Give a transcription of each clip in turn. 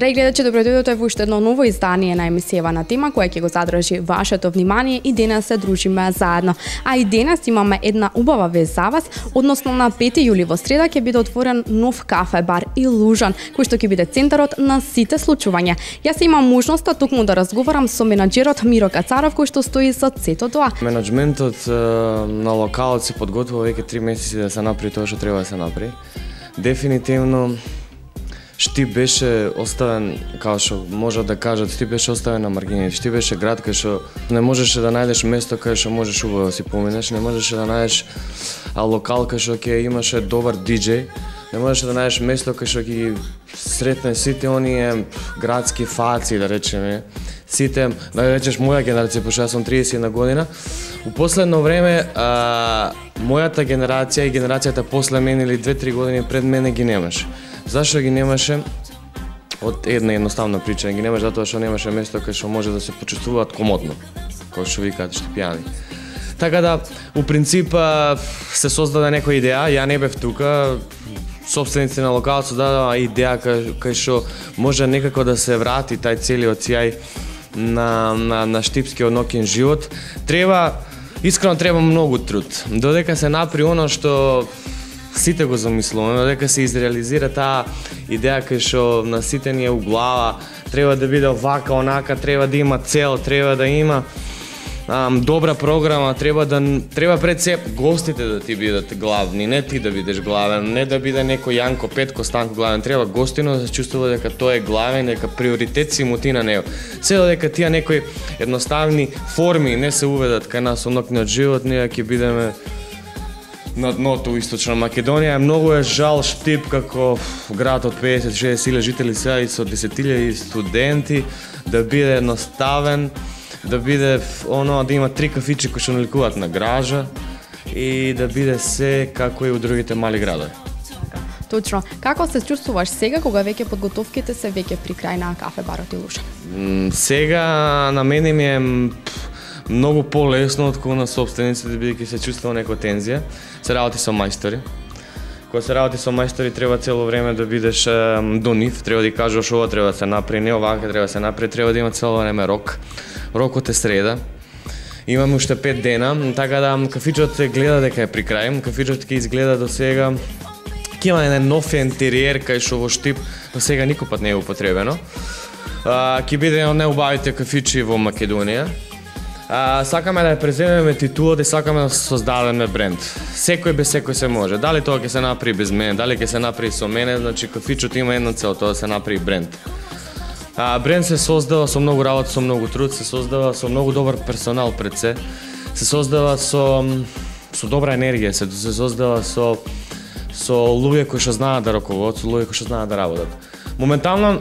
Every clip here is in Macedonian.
Драги гледачи, добродојдовте во уште едно ново издание на емисијава на тема која ќе го задржи вашето внимание и денес се дружиме заедно. А и денес имаме една убава вест за вас, односно на 5 јули во среда ќе биде отворен нов кафе бар Илужан, кој што ќе биде центарот на сите случувања. Јас имам можноста токму да разговарам со менаџерот Миро Кацаров кој што стои за сето тоа. Менаџментот на локалот се подготвува веќе 3 месеци да се направи тоа што треба да се направи. Дефинитивно Штип беше оставен, како што може да кажат, Штип беше оставен на маргините. Штип беше град кај што не можеше да најдеш место кај што можеш убаво да си поминеш, не можеше да најдеш локал кај што ќе имаше добар диџеј, не можеше да најдеш место кај што ќе ги сретне сите оние градски фаци, да речеме, сите, да речеш моја генерација, пошто јас сум 31 година. У последно време мојата генерација и генерацијата после мене или 2-3 години пред мене ги немаше. Зашто ги немаше? Од една едноставна причина, ги немаше затоа што немаше место кај што може да се почувствуваат комодно, кој што викаат штипјани. Така да, у принцип се создаде некоја идеја, ја не бев тука, собственици на локалот создадаа идеја кај што може некако да се врати тај целиот сјај на штипскиот ноќен живот. Искрено треба многу труд. Додека се направи оно што сите го замислуваме, дека се изреализира таа идеја кај што на сите ни е у глава, треба да биде овака, онака, треба да има цел, треба да има добра програма, треба пред се гостите да ти бидат главни, не ти да бидеш главен, не да биде некој Јанко, Петко, Станко главен, треба гостино да се чувствува дека тој е главен, дека приоритет си му ти на него. Се додека тие некои едноставни форми не се уведат кај нас во ноќниот живот, ние ќе бидеме на дното у Источна Македонија. Многу е жал Штип како град од 50-60 жители сега и со 10.000 студенти да биде едноставен, да биде да има 3 кафичи кои што наликуваат на гража и да биде се како и у другите мали градови. Точно. Како се чувствуваш сега кога веќе подготовките се веќе при крај на кафе барот Илужан? Сега на мене ми е многу полесно отколку на собствениците, бидејќи се чувствува некоја тензија. Се работи со мајстори. Кога се работи со мајстори треба цело време да бидеш до нив, треба да ја кажеш ова треба да се направи, не овака треба да се направи, треба да има цело време рок. Рокот е среда. Имаме уште 5 дена, така да кафичот се гледа дека е при крај. Кафичот ќе изгледа до сега. Ќе има еден нов интериер кај што во Штип до сега никој пат не е употребено. Ќе биде еден од најубавите кафичи во Македонија. Сакаме да ја преземеме титулата и сакаме да создадеме бренд. Секој без секој се може. Дали тоа ќе се направи без мене, дали ќе се направи со мене, значи кафичот има една цел, тоа да се направи бренд. Бренд се создава со многу работа, со многу труд, се создава со многу добар персонал пред се создава со добра енергија, се создава со луѓе кои што знаат да раководат, со луѓе кои што знаат да работат. Моментално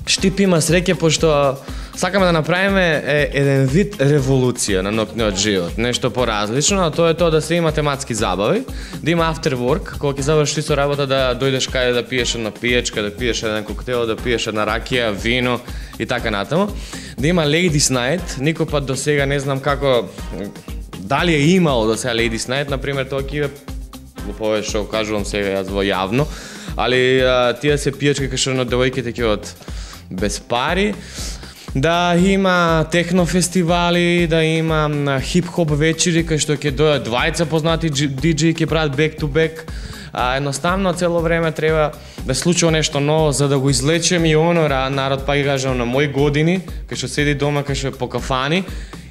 Штип има среќа пошто сакаме да направиме еден вид револуција на ноќниот живот, нешто поразлично, а тоа е тоа да се има тематски забави, да има after work, кога ќе завршиш со работа да дојдеш каде да пиеш една пиечка, да пиеш еден коктел, да пиеш една ракија, вино и така натаму. Да има Ladies Night, никој пат до сега не знам како дали е имало до сега Ladies Night, например тоа ќе глупове што кажувам сега јас во јавно, али тие се пиечки кај што на девојките ќе од без пари, да има техно фестивали, да има хип-хоп вечери кај што ќе дојдат 20 познати диџеи ќе прават back to back. Едноставно цело време треба да случува нешто ново за да го излечем и оно народ, па ги кажам, на мои години, кај што седи дома, кај што е по кафани,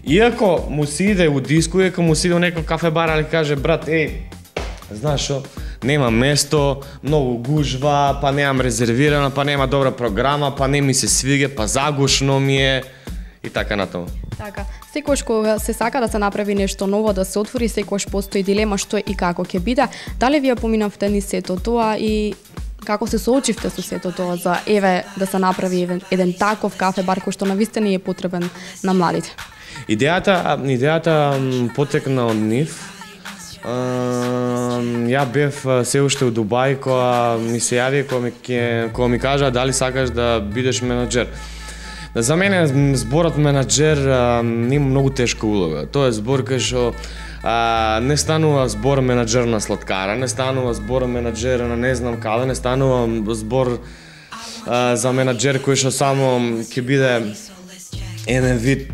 иако му си иде у диско, иако му си иде у некој кафе бар, али каже брат, знаеш што, нема место, многу гужва, па немам резервирано, па нема добра програма, па не ми се свиѓа, па загушно ми е и така натаму. Така, секогаш кога се сака да се направи нешто ново, да се отвори, секогаш постои дилема што и како ќе биде. Дали вие поминавте ни сето тоа и како се соочивте со сето тоа за да се направи еден таков кафе бар кој што навистина е потребен на младите? Идејата потекна од нив. Ја бев се уште у Дубај кога ми се јави, кога ми кажа дали сакаш да бидеш менаџер. За мене зборот менаџер има многу тешка улога. Тоа е збор кај што не станува збор менаџер на сладкара, не станува збор менаџер на не знам каде, не станува збор за менаџер кој што само ќе биде еден вид,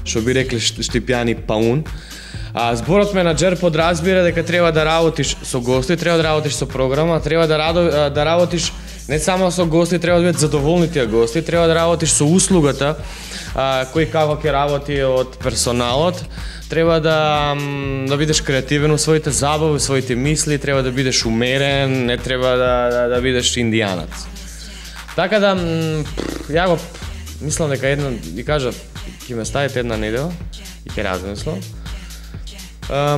што би рекли штипјани паун. Зборот менаџер подразбира дека треба да работиш со гости, треба да работиш со програма, треба да работиш не само со гости, треба да бидат задоволни тие гости, треба да работиш со услугата, кој како ќе работи од персоналот, треба да бидеш креативен во своите забави, своите мисли, треба да бидеш умерен, не треба да бидеш индијанац. Така да, ја го мислам дека ви кажа, ќе ме ставите една недела и ќе размислам.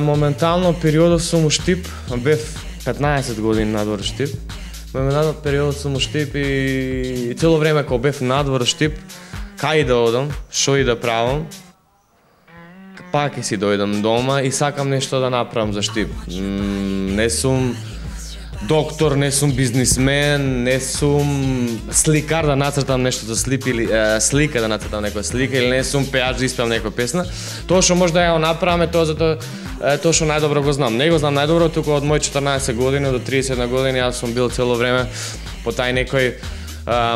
Моментално периодот сум у Штип, бев 15 години надвор Штип. Моментално периодот сум у Штип и цело време кога бев надвор Штип, кај да одам, шо и да правам, пак ќе си дојдам дома и сакам нешто да направам за Штип. Не сум доктор, не сум бизнисмен, не сум сликар да нацртам нешто за слика да нацртам некоја слика, или не сум пејач да испевам некоја песна. Тоа што може да ја направиме, тоа што најдобро го знам. Не го знам најдобро, туку од мој 14 години до 31 години јас сум бил цело време по тај некој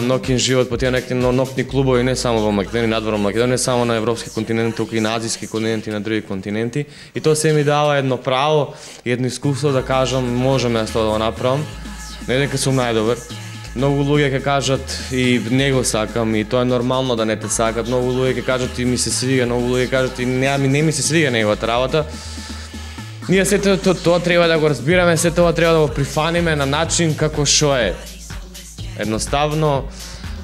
ноќен живот, по тие некои ноќни клубови, не само во Македонија, надвор Македонија, не само на европски континент, туку и на азиски континент и на други континенти. И тоа се ми дава едно право, едно искуство да кажам, можам јас тоа да го направам. Не дека сум најдобар. Многу луѓе ќе кажат и не го сакам, и тоа е нормално да не те сакат. Многу луѓе ќе кажат и ми се свига, многу луѓе кажат и не ми се свига неговата работа. Ние се тоа треба да го разбираме, се тоа треба да го прифаниме на начин како што е. Едноставно,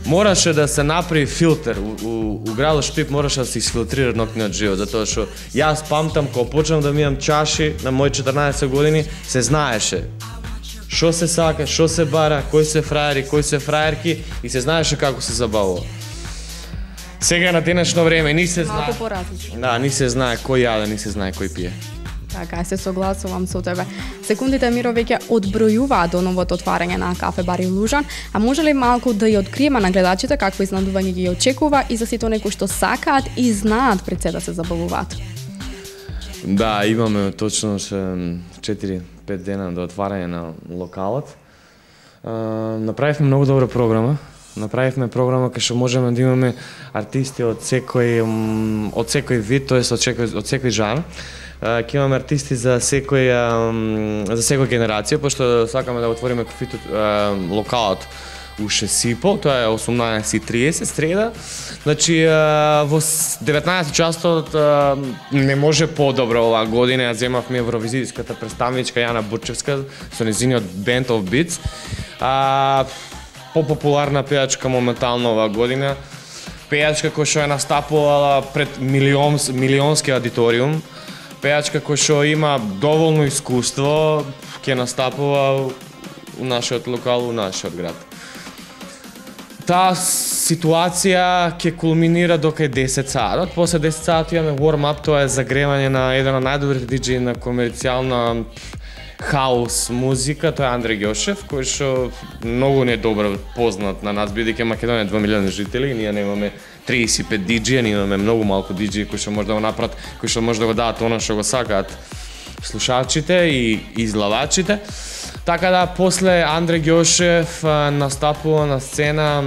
мораше да се направи филтер. У градот Штип мораше да се изфилтрира ноќниот живот, затоа што јас памтам кога почнав да мијам чаши на мои 14 години, се знаеше што се сака, што се бара, кои се фраери, кои се фраерки и се знаеше како се забавува. Сега на денешно време ни се знае. Малку поразлично. Да, ни се знае кој јаде, ни се знае кој пие. Така, се согласувам со тебе. Секундите, Миро, веќе одбројуваат до новото отварање на кафе бар Илужан, а може ли малку да ја откриеме на гледачите какво изненадување ги очекува и за сите оние кои што сакаат и знаат пред се да се забавуваат? Да, имаме точно 4-5 дена до отварање на локалот. Направивме многу добра програма. Направивме програма кај што можеме да имаме артисти од секој вид, тоест од секој жанр. Ќе имаме артисти за секоја генерација, пошто сакаме да отвориме локалот у 6:30, тоа е 18:30 среда. Значи во 19 часот не може подобро оваа година. Ја земавме евровизиската представничка Јана Бурчевска со нејзиниот Band of Beats. Попопуларна пејачка моментално оваа година. Пејачка која што е настапувала пред милионски аудиториум. Пејачка која што има доволно искуство, ќе настапува у нашиот локал, у нашиот град. Таа ситуација ќе кулминира до кај 10 саат. После 10 саат имаме warm-up, тоа е загревање на еден од најдобрите диџеи на комерцијална хаус музика, тоа е Андре Ѓошев, кој што многу не добро познат на нас, бидејќи Македонија 2 милиони жители, ние немаме 35 диџеја, ние имаме многу малку диџеи кои што може да го направат, кои што може да го дадат она што го сакаат слушачите и излавачите. Така да, после Андре Ѓошев настапува на сцена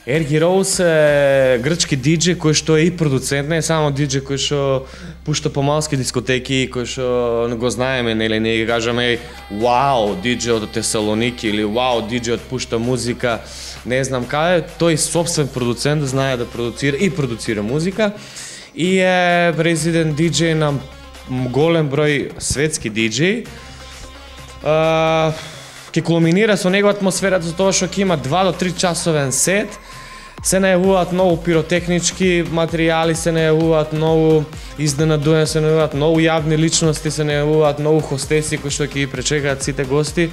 Ерги Роуз е грчки диџеј кој што е и продуцент, не е само диџеј кој што пушта по малски дискотеки, кој што го знаеме, нели, не ги кажеме вау, диџеј од Тесалоники или вау, диџеј од пушта музика, не знам каде, тој собствен продуцент знае да продуцира музика и е резидент диџеј на голем број светски диџеи. Ќе кулминира со негова атмосфера за тоа што ќе има 2 до 3 часовен сет. Се најавуваат многу пиротехнички материјали, се најавуваат многу изненадувања, се најавуваат многу јавни личности, се најавуваат многу хостеси кои што ќе ги пречекаат сите гости,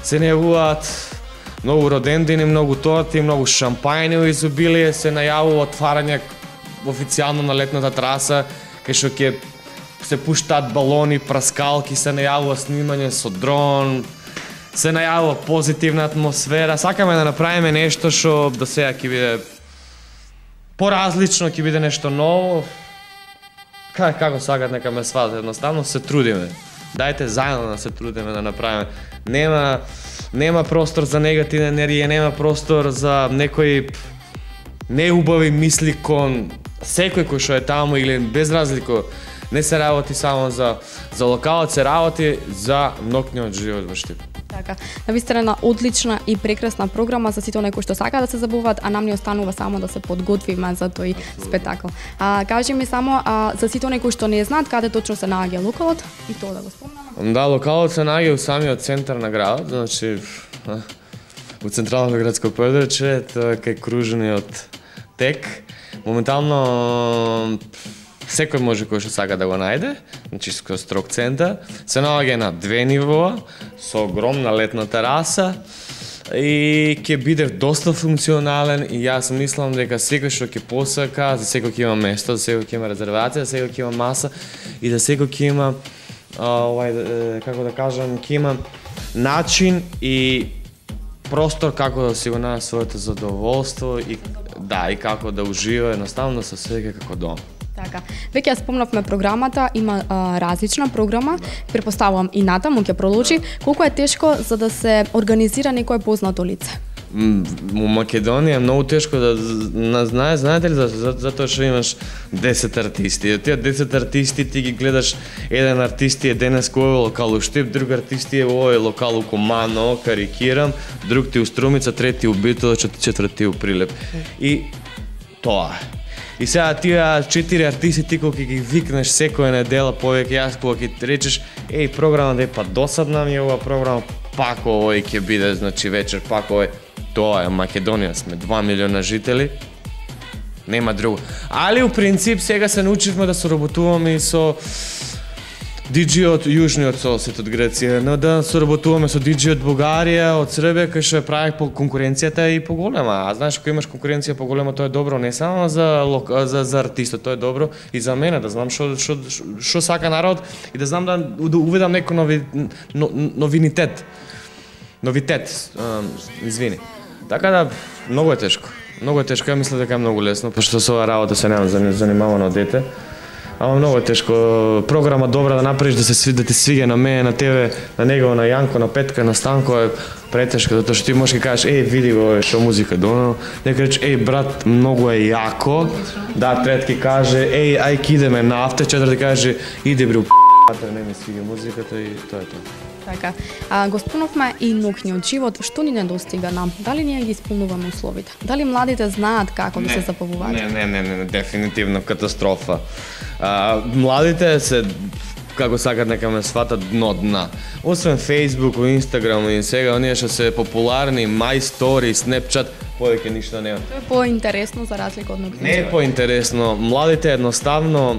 се најавуваат многу родендини, многу торти, многу шампајни во изобилие, се најавува отварање официјално на летната траса, кај што ќе се пуштаат балони, праскалки, се најавува снимање со дрон, се најавува позитивна атмосфера. Сакаме да направиме нешто што до сега ќе биде поразлично, ќе биде нешто ново. Како сакат нека ме сватат, едноставно се трудиме. Дајте заедно да се трудиме да направиме. Нема нема простор за негативна енергија, нема простор за некои неубави мисли кон секој кој што е таму или без разлика. Не се работи само за локалот, се работи за ноќниот живот во Штип. Така, навистина една одлична и прекрасна програма за сите оние кои што сакаат да се забавуваат, а нам ни останува само да се подготвиме за тој спектакл. Кажи ми само за сите оние кои што не знаат каде точно се наоѓа локалот и тоа да го спомнеме. Да, локалот се наоѓа у самиот центар на градот, значи у централното градско подрачје, тоа е кај кружениот тек. Моментално секој може кој што сака да го најде, значи со строг центар. Се наоѓа на 2 нивоа, со огромна летна тераса и ќе биде доста функционален и јас мислам дека секој што ќе посака, за секој ќе има место, за секој ќе има резервација, за секој ќе има маса и за секој ќе има како да кажам, ќе има начин и простор како да си го најде своето задоволство и како да ужива едноставно со свеќе како дом. Така, веќе ја спомнавме програмата, има различна програма, претпоставувам и натаму ќе продолжи. Колку е тешко за да се организира некое познато лице? Во Македонија е многу тешко да знаете ли затоа што имаш 10 артисти. И од тие 10 артисти ти ги гледаш, еден артист е денес кој е локал у Штип, друг артист е овој локал у Комано, карикирам, друг ти у Струмица, трети у Битола, четврти у Прилеп. И тоа е. И сега тие 4 артисти ти кога ги викнеш секоја недела повеќе, јас кога ќе речеш програма да па досадна ми е ова програма, пак овој ќе биде, значи вечер пак овој. Тоа е Македонија, сме 2 милиона жители. Нема друго. Али у принцип сега се научивме да соработуваме и со диџеи од јужниот сосед од Греција, но да соработуваме со диџеи од Бугарија, од Србија, кај што е прави по конкуренцијата и поголема. А знаеш, кога имаш конкуренција поголема, тоа е добро не само за артистот, тоа е добро и за мене, да знам што сака народ и да знам да уведам некој новитет, извини. Така да, многу е тешко. Многу е тешко, ја мислам дека е многу лесно, пошто со оваа работа се немам занимавано од дете. Ама многу е тешко. Програма добра да направиш да ти свиѓа на мене, на тебе, на него, на Јанко, на Петка, на Станко е претешко, затоа што ти можеш да кажеш, види го што музика донел, нека рече, брат, многу е јако. Да, трет ки каже, ај ки идеме на авто, четврти каже, иди бре, не ми свиѓа музиката и тоа е тоа. Така, го спомнавме и ноќниот живот, што ни недостига нам? Дали ние ги исполнуваме условите? Дали младите знаат како да се забавуваат? Не, дефинитивно катастрофа. Младите се, како сакат нека ме сватат, дно дна. Освен Facebook, Instagram и сега, оние што се популарни, My Story, Snapchat, повеќе ништо нема. Тоа е поинтересно за разлика од ноќниот живот. Не е поинтересно. Младите едноставно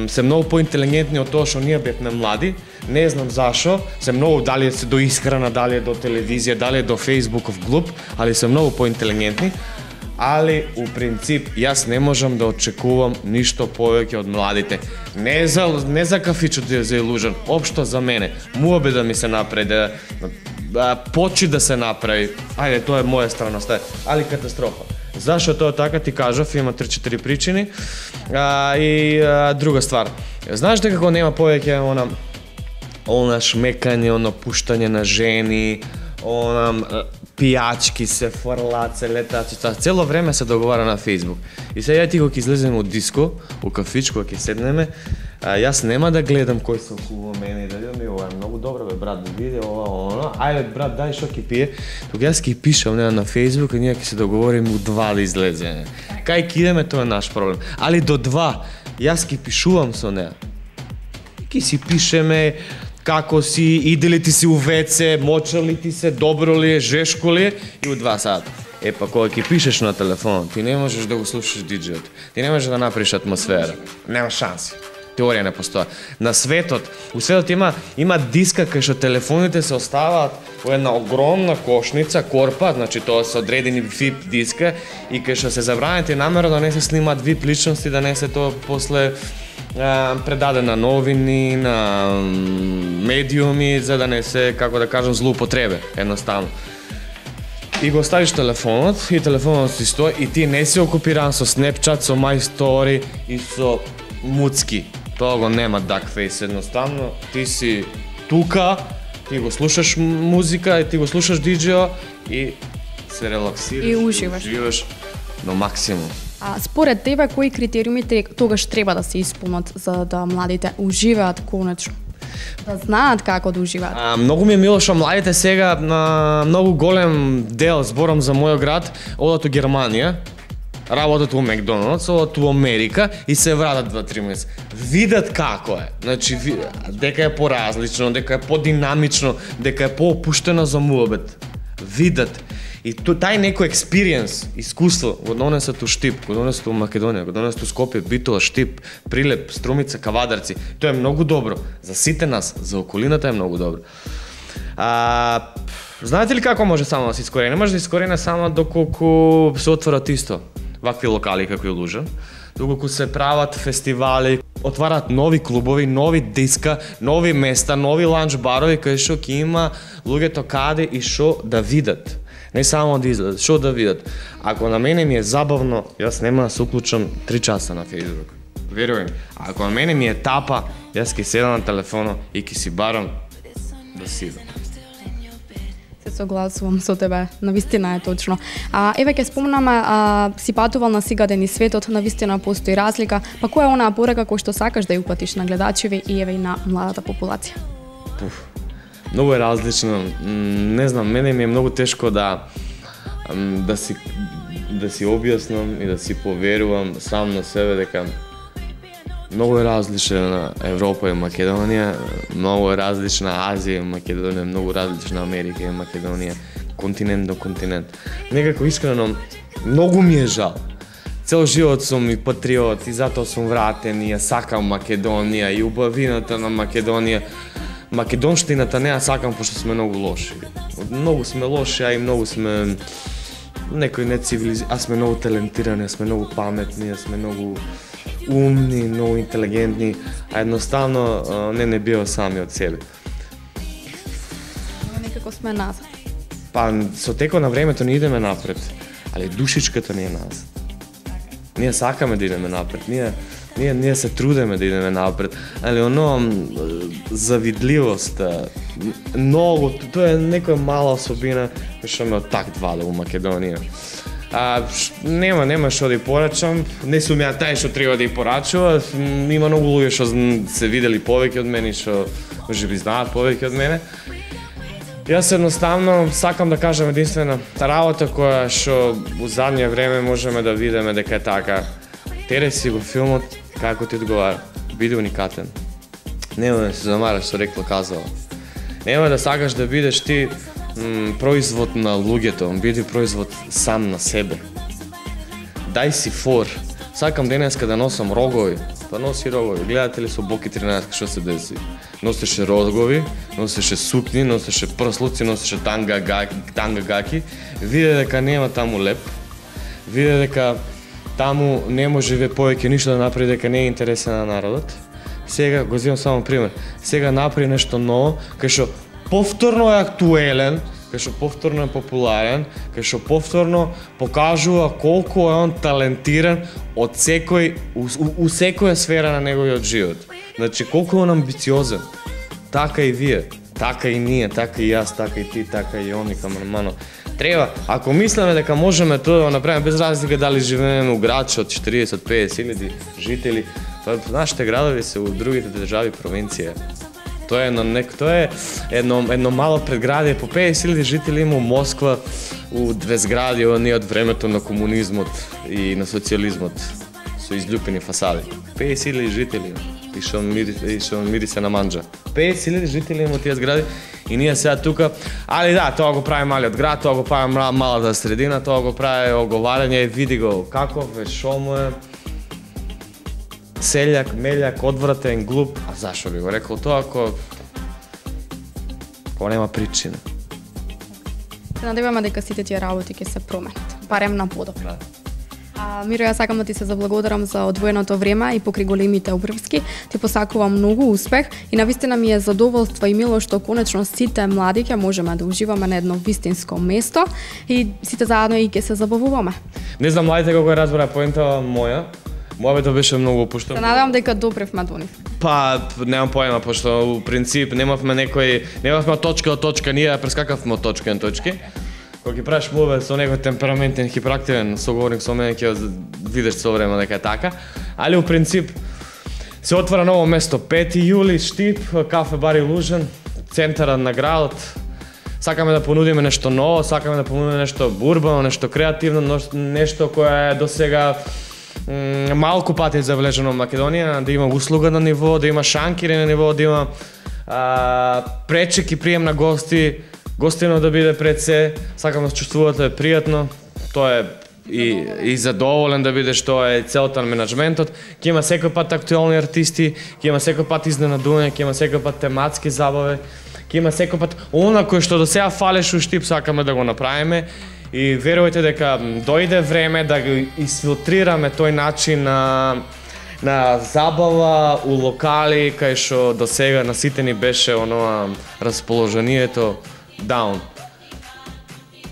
се многу поинтелигентни од тоа што ние бевме млади. Не знам зашо, се многу, дали е до исхрана, дали е до телевизија, дали е до Фейсбуков глуп, али се многу поинтелигентни. Али, у принцип, јас не можам да очекувам ништо повеќе од младите. Не за кафичот за илужен, општо за мене. Муабе да ми се направи, почи да се направи. Ајде, тоа е моја страна, али катастрофа. Зашо тоа така ти кажав, има 3-4 причини. И друга ствар. Знаеш дека кога нема повеќе она шмекање, она пуштање на жени, она пијачки се фрлаат, се летаат, цело време се договара на Фейсбук. И сега ти кога ќе излеземе од диско, у кафич, кога ќе седнеме, јас нема да гледам кој се околу мене и да видам, ова е многу добро бе брат, да види ова, ајде брат, дај што ќе пие. Тога јас ќе пишам на Фейсбук и ние ќе се договориме у 2 да излеземе. Кај ќе идеме, тоа е наш проблем. Али до 2, јас ќе пишувам со неа. Ќе си пишеме како си, иде ли ти си у ВЦ, моча ли ти се, добро ли е, жешко ли е и у 2 сата. Па кога ќе пишеш на телефонот, ти не можеш да го слушаш диџејот. Ти не можеш да направиш атмосфера. Нема шанси. Теорија не постои. На светот, у светот има диска кај што телефоните се оставаат во една огромна кошница, корпа, значи тоа се одредени VIP диска и кај што се забранети намеро да не се снимаат VIP личности, да не се тоа после предаде на новини, на медиуми, за да не се, како да кажам, злоупотребе, едноставно. И го оставиш телефонот, и телефонот си стои, и ти не си окупиран со Snapchat, со My Story и со муцки. Тоа го нема Duckface, едноставно, ти си тука, Ти го слушаш музика и ти го слушаш диджео и се релаксираш. И уживаш. Уживаш до максимум. А според тебе кои критериуми тогаш треба да се исполнат за да младите уживаат конечно? Да знаат како да уживаат. Многу ми е мило што младите сега на многу голем дел, зборам за мојот град, одат у Германија, работат у Макдоналдс, одат у Америка и се вратат 2-3 месеци. Видат како е. Значи дека е поразлично, дека е подинамично, дека е поопуштено за муабет. Видат. И тај некој експириенс, искуство, го донесат у Штип, го донесат у Македонија, го донесат у Скопје, Битола, Штип, Прилеп, Струмица, Кавадарци. Тоа е многу добро. За сите нас, за околината е многу добро. Знаете ли како може само да се искорене? Може да искорене само доколку се отворат исто вакви локали како и Лужа, доколку се прават фестивали, отварат нови клубови, нови диска, нови места, нови ланч барови кај што ќе има луѓето каде и што да видат. Не само да изгледат, што да видат. Ако на мене ми е забавно, јас нема да се уклучам 3 часа на Facebook. Веруjem. Ако на мене ми е тапа, јас ќе седам на телефонот и ќе си барам да сидам. Се согласувам со тебе, навистина е точно. Еве ќе спомнаме, си патувал на сигаден и светот, навистина постои разлика, па која е онаа порака која што сакаш да ја упатиш на гледачеви и еве и на младата популација? Многу е различно. Не знам, мене ми е многу тешко да си објаснам и да си поверувам сам на себе дека многу е различна Европа и Македонија, многу е различна Азија и Македонија, многу различна Америка и Македонија, континент до континент. Некако искрено многу ми е жал. Цел живот сум и патриот и затоа сум вратен и ја сакам Македонија и убавината на Македонија. Македонштината не ја сакам пошто сме многу лоши. Многу сме лоши, а и многу сме некои нецивилизирани, а сме многу талентирани, сме многу паметни, сме многу умни, многу интелигентни, а едноставно не био сами од себе. Некако сме назад. Па со текот на времето не идеме напред, али душичката не е назад. Ние сакаме да идеме напред, ние се трудиме да идеме напред, али завидливост, многу, тоа е некоја мала особина што ме оттаквала у Македонија. Нема што да ја порачам, не сум ја тај што треба да ја порачува, има многу луѓе што се видели повеќе од мене, што можеби знаат повеќе од мене. Јас едноставно сакам да кажам единствена работа која што у задње време можеме да видиме дека е така. Тере си го филмот како ти одговара, биде уникатен. Нема да се замараш со рекло казала. Нема да сакаш да бидеш ти производ на луѓето, биде производ сам на себе. Дај си фор. Сакам денеска да носам рогови, па носи рогови. Гледате ли со Боки 13 што се деси? Носеше рогови, носеше сукни, носеше прслуци, носеше танга гаки. Виде дека нема таму леп. Виде дека таму не може повеќе ништо да направи, дека не е интересен на народот. Сега го зимам само пример. Сега направи нешто ново, кај што повторно е актуелен, кај што повторно е популарен, кај што повторно покажува колку е он талентиран од у секоја сфера на неговиот живот. Значи колку е он амбициозен. Така и вие, така и ние, така и јас, така и ти, така и они, камермано. Треба, ако мислиме дека можеме тоа да направиме без разлика дали живееме у град од 40-50 илјади жители, па нашите градови се у другите држави провинција. Тоа е едно мало предградие, по 50.000 жители има у Москва, у 2 згради, оние од времето на комунизмот и на социјализмот, со изљупени фасади. 50.000 жители и што мирисе на манџа. 50.000 жители има тие згради и ние сега тука, али да, тоа го прави малиот град, тоа го прави малата средина, тоа го прави оговарање, види го каков е, шо му е. Селјак, мелјак, одвратен, глуп, а зашо би го рекол тоа ако нема причина? Се надеваме дека сите тие работи ќе се променат, барем на подобро. Да. Миро, јас сакам да ти се заблагодарам за одвоеното време и покри големите обврски. Ти посакувам многу успех и навистина ми е задоволство и мило што конечно сите млади ќе можеме да уживаме на едно вистинско место и сите заедно и ќе се забавуваме. Не знам младите како ја разбира поентава моја. Мојата беше многу опуштена. Се надевам дека допревме до нив. Па, немам поема, пошто у принцип немавме од точка до точка, ние прескакавме од точка на точки. Кога ги правиш муве со некој темпераментен, хиперактивен соговорник со мене, ќе видиш со време дека е така. Али у принцип се отвора ново место, 5 јули, Штип, кафе бар Илужен, центарот на градот. Сакаме да понудиме нешто ново, сакаме да понудиме нешто урбано, нешто креативно, нешто кое е досега малку пати забележано во Македонија, да има услуга на ниво, да има шанкири на ниво, да има пречек и прием на гости, гостино да биде пред се, сакам да се чувствувате пријатно, тоа е и задоволен да бидеш, тоа е целта на менаџментот. Ќе има секој пат актуелни артисти, ќе има секој пат изненадување, ќе има секој пат тематски забави, ќе има секој пат она кој што до сега фалеше у Штип, сакаме да го направиме. И верувајте дека дојде време да го изфилтрираме тој начин на забава у локали кај што до сега на сите ни беше оноа расположението даун.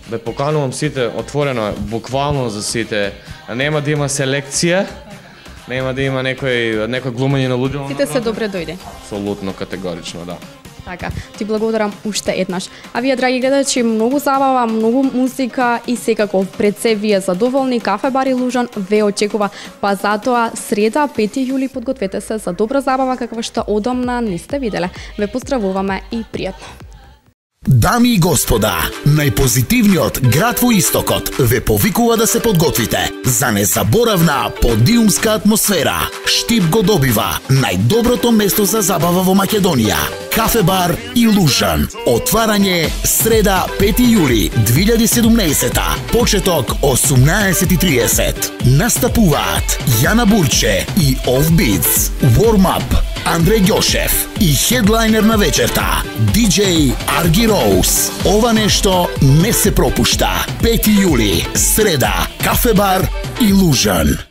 Да поканувам сите, отворено е, буквално за сите. Нема да има селекција, нема да има некој глумење на лудило. Сите се добре дојде. Апсолутно, категорично, да. Така, ти благодарам уште еднаш. А вие, драги гледачи, многу забава, многу музика и секако пред се вие задоволни, кафе бар Илужен ве очекува, па затоа среда 5 јули подгответе се за добра забава каква што одамна не сте виделе. Ве поздравуваме и пријатно. Дами и господа, најпозитивниот град во истокот ве повикува да се подготвите за незаборавна подиумска атмосфера. Штип го добива најдоброто место за забава во Македонија. Кафе бар Илужен. Отварање среда 5 јули 2017, почеток 18:30. Настапуваат Јана Бурче и Offbeats, Warm Up Андреј Ѓошев и хедлайнер на вечерта DJ Арги Роуз. Ова нешто не се пропушта. 5 јули, среда, кафе бар Илужен.